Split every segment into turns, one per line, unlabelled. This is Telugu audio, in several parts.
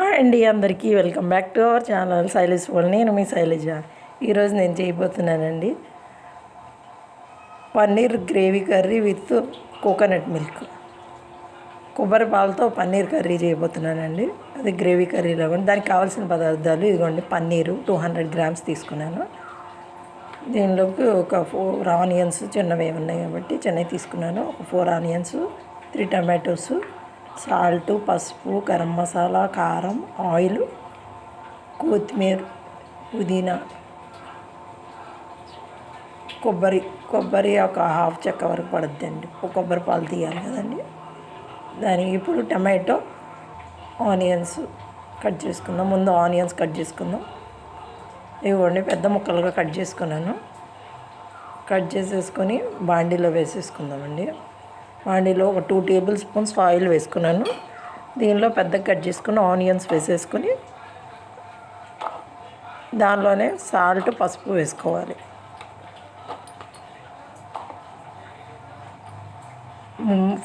హాయ్ అండి, అందరికీ welcome back to our channel Shailesh world. నేను మీ శైలజ. ఈరోజు నేను చేయబోతున్నానండి paneer gravy curry with coconut milk. కొబ్బరి పాలతో పన్నీర్ కర్రీ చేయబోతున్నానండి. అది గ్రేవీ కర్రీలో కూడా దానికి కావాల్సిన పదార్థాలు ఇదిగోండి. పన్నీరు 200 గ్రామ్స్ తీసుకున్నాను. దీనిలోకి ఒక 4 ఆనియన్స్ చిన్నవి ఉన్నాయి కాబట్టి చిన్నవి తీసుకున్నాను. ఒక 4 ఆనియన్స్, 3 టమాటోస్, సాల్ట్, పసుపు, గరం మసాలా, కారం, ఆయిల్, కొత్తిమీర, పుదీనా, కొబ్బరి ఒక హాఫ్ చెక్క వరకు పడుద్దండి. కొబ్బరి పాలు తీయాలి కదండి. దానికి ఇప్పుడు టమాటో, ఆనియన్స్ కట్ చేసుకుందాం. ముందు ఆనియన్స్ కట్ చేసుకుందాం. ఇవ్వండి, పెద్ద ముక్కలుగా కట్ చేసుకున్నాను. కట్ చేసేసుకొని బాండీలో వేసేసుకుందామండి. బాండీలో ఒక 2 టేబుల్ స్పూన్స్ ఆయిల్ వేసుకున్నాను. దీనిలో పెద్దగా కట్ చేసుకున్న ఆనియన్స్ వేసేసుకొని దానిలోనే సాల్ట్, పసుపు వేసుకోవాలి.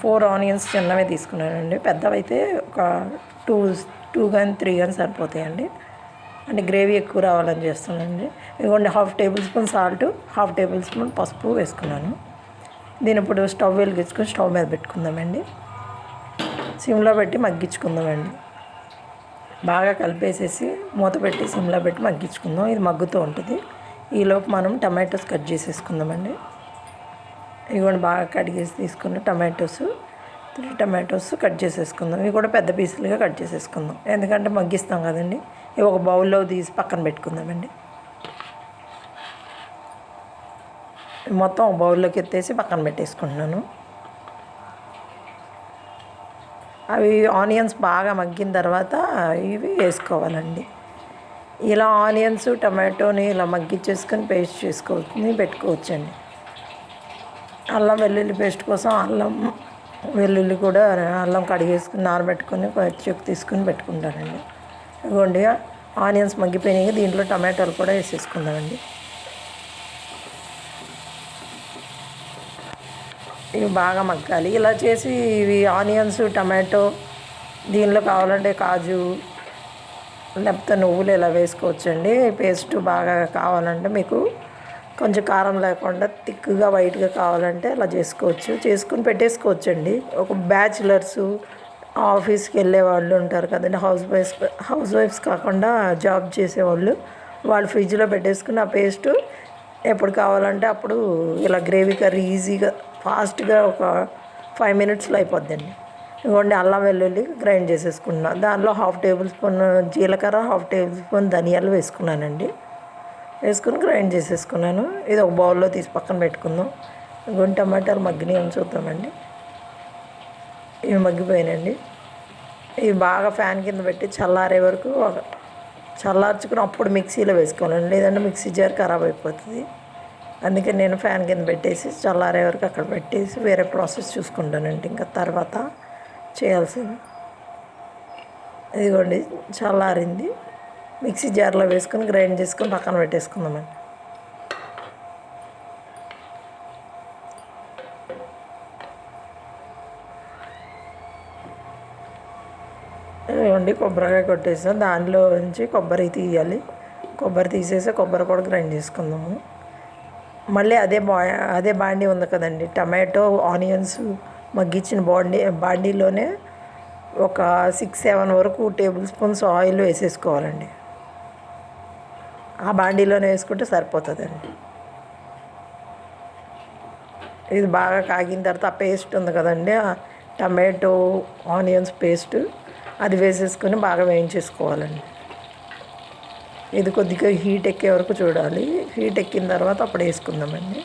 4 ఆనియన్స్ చిన్నవే తీసుకున్నానండి. పెద్దవైతే ఒక 2 కానీ 3 కానీ సరిపోతాయండి. అంటే గ్రేవీ ఎక్కువ రావాలని చేస్తున్నానండి. ఇదిగోండి, 1/2 table spoon salt, 1/2 table spoon పసుపు వేసుకున్నాను. దీని ఇప్పుడు స్టవ్ వెలిగించుకొని స్టవ్ మీద పెట్టుకుందామండి. సిమ్లో పెట్టి మగ్గించుకుందామండి. బాగా కలిపేసేసి మూత పెట్టి సిమ్లో పెట్టి మగ్గించుకుందాం. ఇది మగ్గుతూ ఉంటుంది. ఈలోపు మనం టమాటోస్ కట్ చేసేసుకుందామండి. ఇవి బాగా కడిగేసి తీసుకున్న టమాటోస్ 3 టమాటోస్ కట్ చేసేసుకుందాం. ఇవి కూడా పెద్ద పీసులుగా కట్ చేసేసుకుందాం, ఎందుకంటే మగ్గిస్తాం కదండి. ఇవి ఒక బౌల్లో తీసి పక్కన పెట్టుకుందామండి. మొత్తం ఒక బౌల్లోకి ఎత్తేసి పక్కన పెట్టేసుకుంటున్నాను. అవి ఆనియన్స్ బాగా మగ్గిన తర్వాత ఇవి వేసుకోవాలండి. ఇలా ఆనియన్స్, టమాటోని ఇలా మగ్గిచ్చేసుకొని పేస్ట్ చేసుకొని పెట్టుకోవచ్చండి. అల్లం వెల్లుల్లి పేస్ట్ కోసం అల్లం వెల్లుల్లి కూడా అల్లం కడిగేసుకుని నానబెట్టుకొని చెక్కు తీసుకుని పెట్టుకుంటానండి. ఇదిగోండి, ఆనియన్స్ మగ్గిపోయినాయి. దీంట్లో టమాటాలు కూడా వేసేసుకుందామండి. ఇవి బాగా మగ్గాలి. ఇలా చేసి ఇవి ఆనియన్స్, టమాటో, దీనిలో కావాలంటే కాజు లేకపోతే నువ్వులు ఇలా వేసుకోవచ్చండి. పేస్ట్ బాగా కావాలంటే మీకు కొంచెం కారం లేకుండా థిక్గా వైట్గా కావాలంటే ఇలా చేసుకోవచ్చు. చేసుకుని పెట్టేసుకోవచ్చండి. ఒక బ్యాచిలర్స్, ఆఫీస్కి వెళ్ళే వాళ్ళు ఉంటారు కదండి, హౌస్ వైఫ్స్ కాకుండా జాబ్ చేసేవాళ్ళు, వాళ్ళు ఫ్రిడ్జ్లో పెట్టేసుకుని ఆ పేస్ట్ ఎప్పుడు కావాలంటే అప్పుడు ఇలా గ్రేవీ కర్రీ ఈజీగా ఫాస్ట్గా ఒక 5 మినిట్స్లో అయిపోద్దండి. ఇదిగోండి, అల్లం వెల్లుల్లి గ్రైండ్ చేసేసుకున్నాను. దానిలో 1/2 టేబుల్ స్పూన్ జీలకర్ర, 1/2 టేబుల్ స్పూన్ ధనియాలు వేసుకున్నానండి. వేసుకుని గ్రైండ్ చేసేసుకున్నాను. ఇది ఒక బౌల్లో తీసి పక్కన పెట్టుకుందాం. ఇదిగోండి, టమాటాలు మగ్గినాయి చూద్దామండి. ఇవి మగ్గిపోయానండి. ఇవి బాగా ఫ్యాన్ కింద పెట్టి చల్లారే వరకు చల్లార్చుకుని అప్పుడు మిక్సీలో వేసుకోవాలండి, లేదంటే మిక్సీ జార్ ఖరాబ్ అయిపోతుంది. అందుకే నేను ఫ్యాన్ కింద పెట్టేసి చల్లారే వరకు అక్కడ పెట్టేసి వేరే ప్రాసెస్ చూసుకుంటానండి ఇంకా తర్వాత చేయాల్సింది. ఇదిగోండి, చల్లారింది. మిక్సీ జార్లో వేసుకొని గ్రైండ్ చేసుకొని పక్కన పెట్టేసుకుందామండి. ఇదిగోండి, కొబ్బరికాయ కొట్టేసాం. దానిలో నుంచి కొబ్బరి తీయాలి. కొబ్బరి తీసేసి కొబ్బరి కూడా గ్రైండ్ చేసుకుందాము. మళ్ళీ అదే బాండీ ఉంది కదండి, టమాటో ఆనియన్స్ మగ్గించిన బాండీలోనే ఒక 6-7 వరకు టేబుల్ స్పూన్స్ ఆయిల్ వేసేసుకోవాలండి. ఆ బాండీలోనే వేసుకుంటే సరిపోతుందండి. ఇది బాగా కాగిన తర్వాత ఆ పేస్ట్ ఉంది కదండి, ఆ టమాటో ఆనియన్స్ పేస్ట్ అది వేసేసుకొని బాగా వేయించేసుకోవాలండి. ఇది కొద్దిగా హీట్ ఎక్కే వరకు చూడాలి. హీట్ ఎక్కిన తర్వాత అప్పుడు వేసుకుందామండి.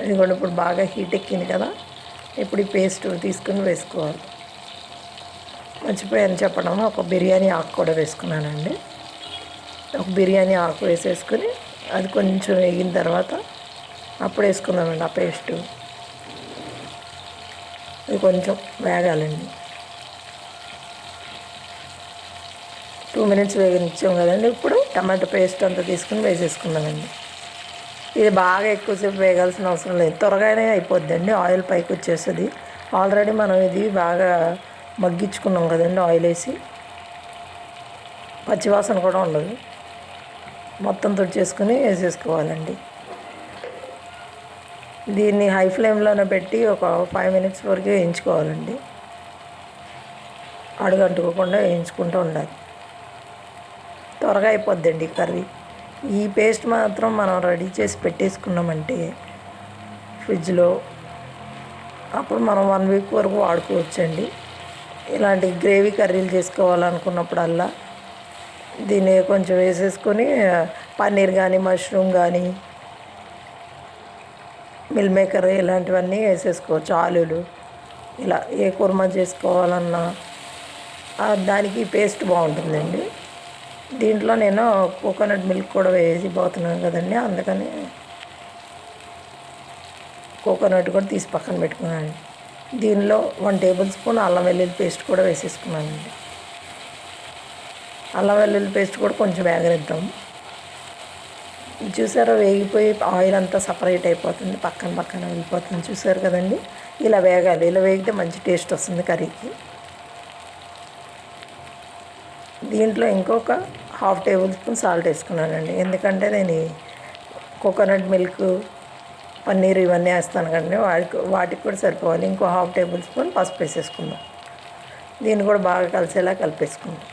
ఇది కూడా ఇప్పుడు బాగా హీట్ ఎక్కింది కదా, ఇప్పుడు ఈ పేస్ట్ తీసుకుని వేసుకోవాలి. మర్చిపోయాను చెప్పడం, ఒక బిర్యానీ ఆకు కూడా వేసుకున్నానండి. ఒక బిర్యానీ ఆకు వేసేసుకుని అది కొంచెం వేగిన తర్వాత అప్పుడు వేసుకుందామండి ఆ పేస్టు. ఇది కొంచెం వేగాలండి. 2 మినిట్స్ వేగించాం కదండి. ఇప్పుడు టమాటో పేస్ట్ అంతా తీసుకుని వేసేసుకుందామండి. ఇది బాగా ఎక్కువసేపు వేగాల్సిన అవసరం లేదు, త్వరగానే అయిపోద్దండి. ఆయిల్ పైకి వచ్చేస్తుంది. ఆల్రెడీ మనం ఇది బాగా మగ్గించుకున్నాం కదండి ఆయిల్ వేసి. పచ్చివాసన కూడా ఉండదు. మొత్తం తుడిచేసుకుని వేసేసుకోవాలండి. దీన్ని హై ఫ్లేమ్లోనే పెట్టి ఒక 5 మినిట్స్ వరకు వేయించుకోవాలండి. అడుగంటుకోకుండా వేయించుకుంటూ ఉండాలి. త్వరగా అయిపోద్దండి కర్రీ. ఈ పేస్ట్ మాత్రం మనం రెడీ చేసి పెట్టేసుకున్నామంటే ఫ్రిడ్జ్లో, అప్పుడు మనం 1 వీక్ వరకు వాడుకోవచ్చండి. ఇలాంటి గ్రేవీ కర్రీలు చేసుకోవాలనుకున్నప్పుడల్లా దీన్ని కొంచెం వేసేసుకొని పన్నీర్ కానీ, మష్రూమ్ కానీ, మిల్ మేకర్ ఇలాంటివన్నీ వేసేసుకోవచ్చు. ఆలులు ఇలా ఏ కుర్మా చేసుకోవాలన్నా దానికి పేస్ట్ బాగుంటుందండి. దీంట్లో నేను కోకోనట్ మిల్క్ కూడా వేసిపోతున్నాను కదండి, అందుకని కోకోనట్ కూడా తీసి పక్కన పెట్టుకున్నాను. దీనిలో 1 టేబుల్ స్పూన్ అల్లం వెల్లుల్లి పేస్ట్ కూడా వేసేసుకున్నానండి. అల్లం వెల్లుల్లి పేస్ట్ కూడా కొంచెం వేగనిద్దాం. చూసారా, వేగిపోయి ఆయిల్ అంతా సపరేట్ అయిపోతుంది, పక్కన వెళ్ళిపోతుంది. చూసారు కదండి, ఇలా వేగాలి. ఇలా వేగితే మంచి టేస్ట్ వస్తుంది కర్రీకి. దీంట్లో ఇంకొక 1/2 టేబుల్ స్పూన్ సాల్ట్ వేసుకున్నానండి. ఎందుకంటే నేను కోకోనట్ మిల్క్, పన్నీర్ ఇవన్నీ వేస్తాను కదండి, వాటికి కూడా సరిపోవాలి. ఇంకో 1/2 టేబుల్ స్పూన్ పసుపు వేసేసుకుందాం. దీన్ని కూడా బాగా కలిసేలా కలిపేసుకుందాం.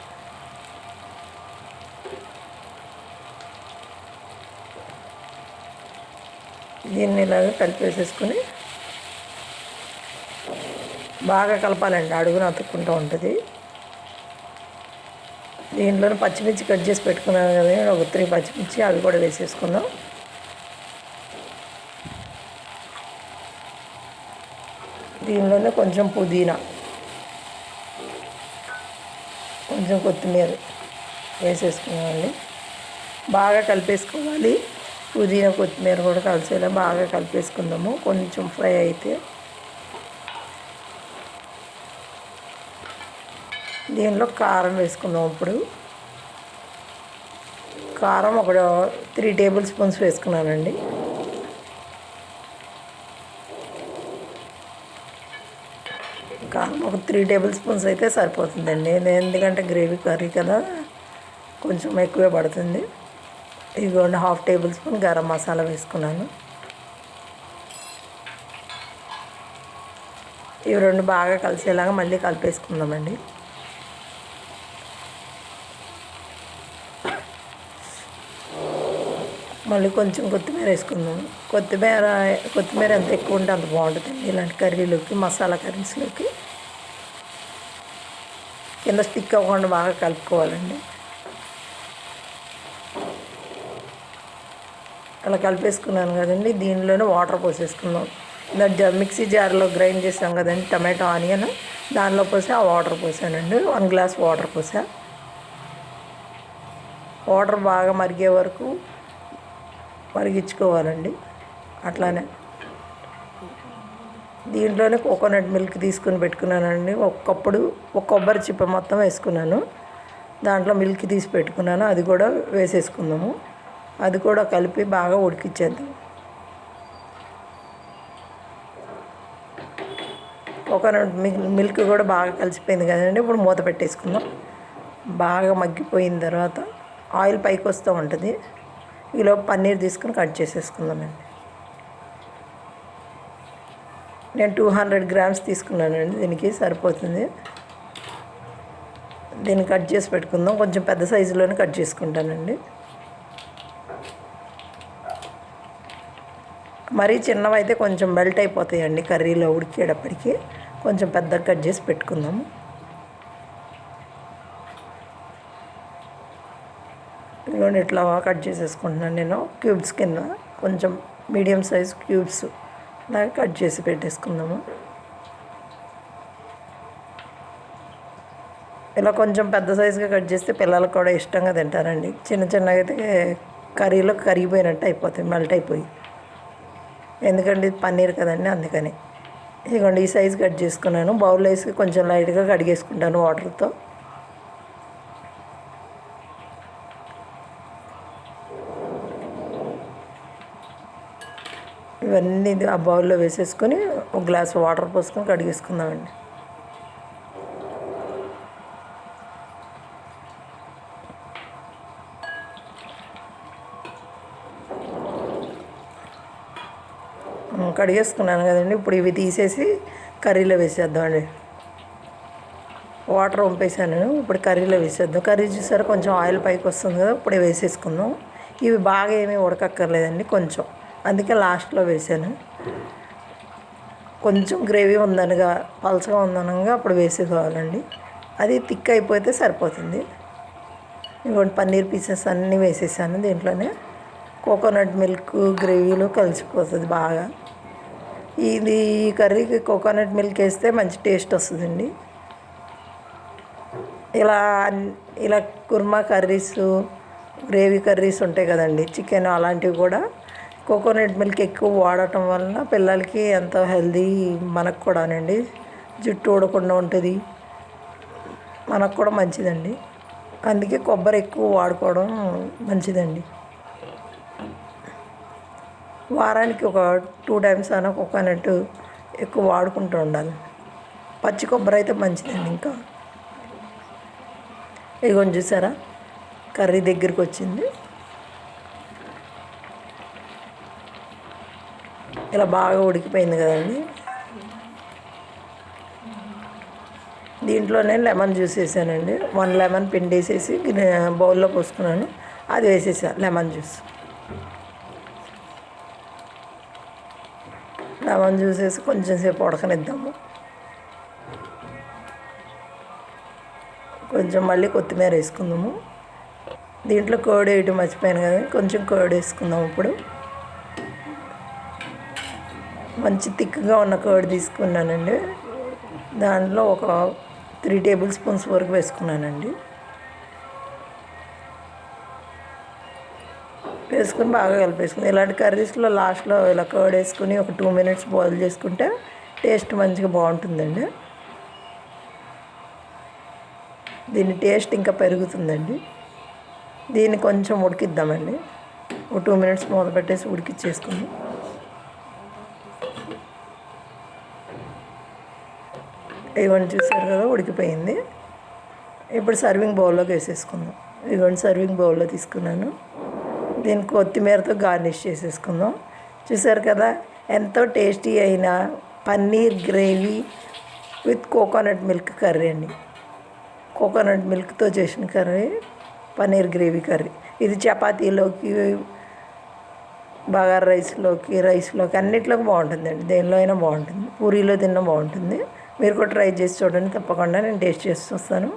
దీన్ని ఇలాగా కలిపేసేసుకుని బాగా కలపాలండి, అడుగున అతుక్కుంటూ ఉంటుంది. దీంట్లోనే పచ్చిమిర్చి కట్ చేసి పెట్టుకున్నాను కదా, ఒక 3 పచ్చిమిర్చి, అవి కూడా వేసేసుకుందాం. దీనిలోనే కొంచెం పుదీనా, కొంచెం కొత్తిమీర వేసేసుకున్నామండి. బాగా కలిపేసుకోవాలి. పుదీనా, కొత్తిమీర కూడా కలిసేలా బాగా కలిపేసుకుందాము. కొంచెం ఫ్రై అయితే దీనిలో కారం వేసుకుందాం. ఇప్పుడు కారం ఒక 3 టేబుల్ స్పూన్స్ వేసుకున్నానండి. కారం ఒక 3 టేబుల్ స్పూన్స్ అయితే సరిపోతుందండి. ఎందుకంటే గ్రేవీ కర్రీ కదా, కొంచెం ఎక్కువే పడుతుంది. ఇదిగోండి 1/2 టేబుల్ స్పూన్ గరం మసాలా వేసుకున్నాను. ఇవి రెండు బాగా కలిసేలాగా మళ్ళీ కలిపేసుకుందామండి. మళ్ళీ కొంచెం కొత్తిమీర వేసుకుందాము. కొత్తిమీర ఎంత ఎక్కువ ఉంటే అంత బాగుంటుందండి ఇలాంటి కర్రీలోకి, మసాలా కర్రీస్లోకి. కింద స్టిక్ అవ్వకుండా బాగా కలుపుకోవాలండి. అలా కలిపేసుకున్నాను కదండి. దీనిలోనే వాటర్ పోసేసుకుందాం. మిక్సీ జార్లో గ్రైండ్ చేసాం కదండి టమాటో, ఆనియన్, దానిలో పోసి ఆ వాటర్ పోసానండి. 1 గ్లాస్ వాటర్ పోసా. వాటర్ బాగా మరిగే వరకు మరిగించుకోవాలండి. అట్లానే దీంట్లోనే కోకోనట్ మిల్క్ తీసుకుని పెట్టుకున్నానండి. ఒక కొబ్బరి చిప్ప మొత్తం వేసుకున్నాను. దాంట్లో మిల్క్ తీసి పెట్టుకున్నాను, అది కూడా వేసేసుకుందాము. అది కూడా కలిపి బాగా ఉడికిచ్చేద్దాం. కోకోనట్ మిల్క్ కూడా బాగా కలిసిపోయింది కదండి. ఇప్పుడు మూత పెట్టేసుకుందాం. బాగా మగ్గిపోయిన తర్వాత ఆయిల్ పైకి వస్తూ ఉంటుంది. ఈలో పన్నీర్ తీసుకుని కట్ చేసేసుకుందామండి. నేను 200 గ్రామ్స్ తీసుకున్నానండి, దీనికి సరిపోతుంది. దీన్ని కట్ చేసి పెట్టుకుందాం. కొంచెం పెద్ద సైజులోనే కట్ చేసుకుంటానండి. మరీ చిన్నవైతే కొంచెం మెల్ట్ అయిపోతాయండి కర్రీలో ఉడికేటప్పటికి. కొంచెం పెద్దగా కట్ చేసి పెట్టుకుందాము. ఇదిగోండి ఇట్లా కట్ చేసేసుకుంటున్నాను నేను క్యూబ్స్ కింద. కొంచెం మీడియం సైజ్ క్యూబ్స్ లాగా కట్ చేసి పెట్టేసుకుందాము. ఇలా కొంచెం పెద్ద సైజుగా కట్ చేస్తే పిల్లలకు కూడా ఇష్టంగా తింటారండి. చిన్నగా అయితే కర్రీలో కరిగిపోయినట్టు అయిపోతాయి, మెల్ట్ అయిపోయి. ఎందుకంటే ఇది పన్నీర్ కదండి, అందుకని. ఇదిగోండి ఈ సైజు కట్ చేసుకున్నాను. బౌల్లో వేసి కొంచెం లైట్గా కడిగేసుకుంటాను వాటర్తో. ఇవన్నీ ఆ బౌల్లో వేసేసుకొని 1 గ్లాస్ వాటర్ పోసుకొని కడిగేసుకుందామండి. కడిగేసుకున్నాను కదండి. ఇప్పుడు ఇవి తీసేసి కర్రీలో వేసేద్దామండి. వాటర్ వంపేసాను, ఇప్పుడు కర్రీలో వేసేద్దాం. కర్రీ చూసారా కొంచెం ఆయిల్ పైకి వస్తుంది కదా, ఇప్పుడే వేసేసుకుందాం. ఇవి బాగా ఏమీ ఉడకక్కర్లేదండి, కొంచెం, అందుకే లాస్ట్లో వేసాను. కొంచెం గ్రేవీ ఉందనగా, పలచగా ఉందనగా అప్పుడు వేసేసుకోవాలండి. అది థిక్ అయిపోతే సరిపోతుంది. ఇవ్వండి పన్నీర్ పీసెస్ అన్నీ వేసేసాను దీంట్లోనే. కోకోనట్ మిల్క్ గ్రేవీలో కలిసిపోతుంది బాగా. ఇది ఈ కర్రీకి కోకోనట్ మిల్క్ వేస్తే మంచి టేస్ట్ వస్తుందండి. ఇలా ఇలా కుర్మా కర్రీస్, గ్రేవీ కర్రీస్ ఉంటాయి కదండి, చికెన్ అలాంటివి కూడా కోకోనట్ మిల్క్ ఎక్కువ వాడటం వలన పిల్లలకి ఎంతో హెల్దీ, మనకు కూడానండి జుట్టు ఊడకుండా ఉంటుంది, మనకు కూడా మంచిదండి. అందుకే కొబ్బరి ఎక్కువ వాడుకోవడం మంచిదండి. వారానికి ఒక 2 టైమ్స్ అయినా కోకోనట్ ఎక్కువ వాడుకుంటూ ఉండాలి. పచ్చి కొబ్బరి అయితే మంచిదండి. ఇంకా ఇదిగోండి చూసారా కర్రీ దగ్గరికి వచ్చింది. ఇలా బాగా ఉడికిపోయింది కదండి. దీంట్లోనే లెమన్ జ్యూస్ వేసానండి. 1 లెమన్ పిండేసేసి బౌల్లో పోసుకున్నాను, అది వేసేసాను లెమన్ జ్యూస్. లెమన్ జ్యూస్ వేసి కొంచెం సేపు ఉడకనిద్దాము. కొంచెం మళ్ళీ కొత్తిమీర వేసుకుందాము. దీంట్లో కర్డ్ వేయటం మర్చిపోయాను కదా, కొంచెం కర్డ్ వేసుకుందాం. ఇప్పుడు మంచి థిక్గా ఉన్న కర్డ్ తీసుకున్నానండి. దాంట్లో ఒక 3 టేబుల్ స్పూన్స్ వరకు వేసుకున్నానండి. వేసుకుని బాగా కలిపేసుకుని, ఇలాంటి కర్రీస్లో లాస్ట్లో ఇలా కర్డ్ వేసుకుని ఒక 2 మినిట్స్ బాయిల్ చేసుకుంటే టేస్ట్ మంచిగా బాగుంటుందండి. దీని టేస్ట్ ఇంకా పెరుగుతుందండి. దీన్ని కొంచెం ఉడికిద్దామండి. ఒక 2 మినిట్స్ మూత పెట్టేసి ఉడికిచ్చేసుకుందాం. ఇవన్నీ చూసారు కదా ఉడికిపోయింది. ఇప్పుడు సర్వింగ్ బౌల్లోకి వేసేసుకుందాం. ఇవన్నీ సర్వింగ్ బౌల్లో తీసుకున్నాను. దీన్ని కొత్తిమీరతో గార్నిష్ చేసేసుకుందాం. చూసారు కదా ఎంతో టేస్టీ అయిన paneer gravy with coconut milk curry అండి. కోకోనట్ మిల్క్తో చేసిన కర్రీ, పన్నీర్ గ్రేవీ కర్రీ. ఇది చపాతీలోకి, బగారా రైస్లోకి అన్నిట్లోకి బాగుంటుందండి. దేనిలో అయినా బాగుంటుంది, పూరీలో తిన్నా బాగుంటుంది. మీరు కూడా ట్రై చేసి చూడండి తప్పకుండా. నేను టేస్ట్ చేసి చూస్తాను.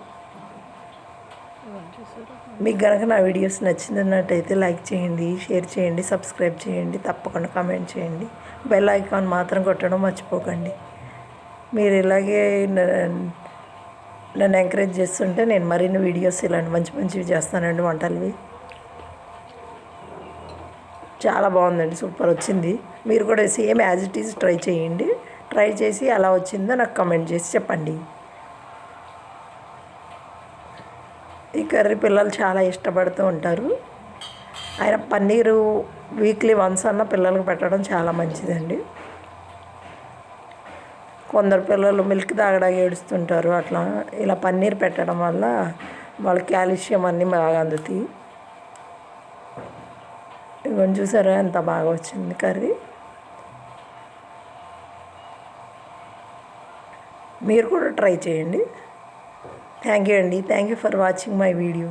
మీకు కనుక నా వీడియోస్ నచ్చినట్టయితే లైక్ చేయండి, షేర్ చేయండి, సబ్స్క్రైబ్ చేయండి, తప్పకుండా కామెంట్ చేయండి. బెల్ ఐకాన్ మాత్రం కొట్టడం మర్చిపోకండి. మీరు ఇలాగే నన్ను ఎంకరేజ్ చేస్తుంటే నేను మరిన్ని వీడియోస్ ఇలాంటి మంచి మంచివి చేస్తానండి. వంటలవి చాలా బాగుందండి, సూపర్ వచ్చింది. మీరు కూడా same as it is try చేయండి. ట్రై చేసి ఎలా వచ్చిందో నాకు కమెంట్ చేసి చెప్పండి. ఈ కర్రీ పిల్లలు చాలా ఇష్టపడుతూ ఉంటారు. ఆయన పన్నీరు వీక్లీ వన్స్ అన్న పిల్లలకు పెట్టడం చాలా మంచిదండి. కొందరు పిల్లలు మిల్క్ తాగడానికి ఏడుస్తుంటారు. అట్లా ఇలా పన్నీర్ పెట్టడం వల్ల వాళ్ళ కాల్షియం అన్నీ బాగా అందుతాయి. ఇవన్నీ చూసారా ఎంత బాగా వచ్చింది కర్రీ. మీరు కూడా ట్రై చేయండి. థ్యాంక్ యూ అండి. Thank you for watching my video.